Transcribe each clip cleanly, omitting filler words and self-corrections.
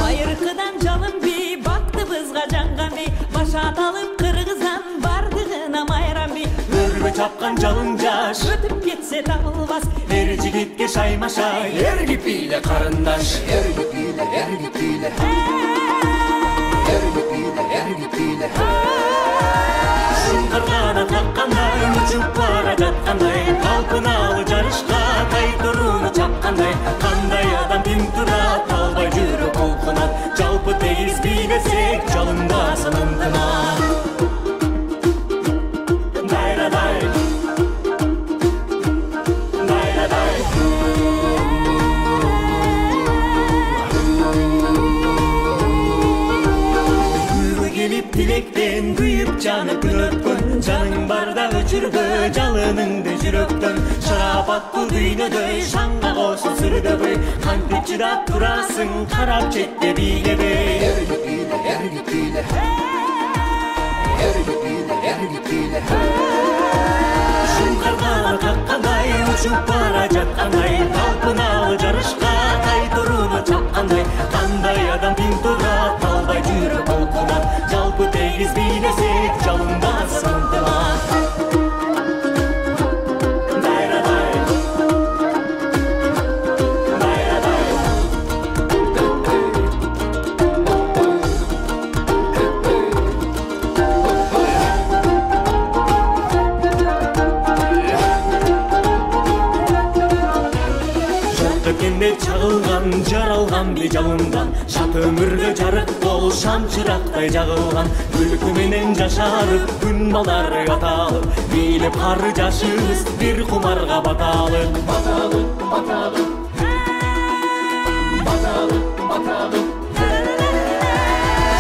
Bayırkıdan calın bir baktı bızga cangan bir başa atalım kırgızan bardığına mayran bir Hürmü çapkan calıncaş ötüp gitse dağılmaz her jigitke şaymaşay Yer gibiyle karındaş Yer gibiyle yer gibiyle Yer gibiyle yer gibiyle Şunkargana takkanday uçup bara jatkanday kalpınalı jarышка кайтуруну чапкандай кандай адам тим турат албай жүрөк улкунат жалпы тегиз бийлесек жалынбасын ынтымак дайрадай дайрадай Күлгү келип тилектен күйүп жанып күн өткөн жаның барда өчүргө жалыныңды жүрөктөн шарапаттуу дүйнөдөй шаңга кошул сүрдөбөй кантип чыдап турасың карап четте бийлебей Yer gibiyle yer gibiyle Yer gibiyle yer gibiyle Шуңкаргана каккандай учуп бара жаткандай талпыналы жарышка кайтурууну чапкандай кандай адам тим турат албай жүрөк олкунат жалпы тегиз бийлесек жалынбасын ынтымак дайрадай дайрадай Өткенде чагылган жаралган би жалындан шат өмүргө жарык бол шам чырактай жагылган күлкү менен жашарып күн балдары аталып бийлеп кары жашыбыз бир кумарга баталып Batalım batalım Batalım batalım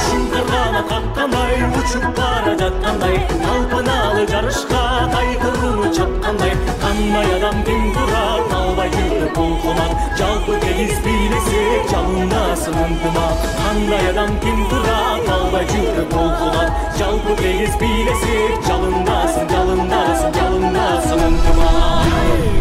Шуңкаргана каккандай учуп бара жаткандай талпыналы жарышка кайтурууну чапкандай кандай адам тим турат албай жүрөк улкунат жалпы тегиз бийлесек жалынбасын ынтымак кандай адам тим турат албай жүрөк улкунат жалпы тегиз бийлесек жалынбасын жалынбасын жалынбасын ынтымак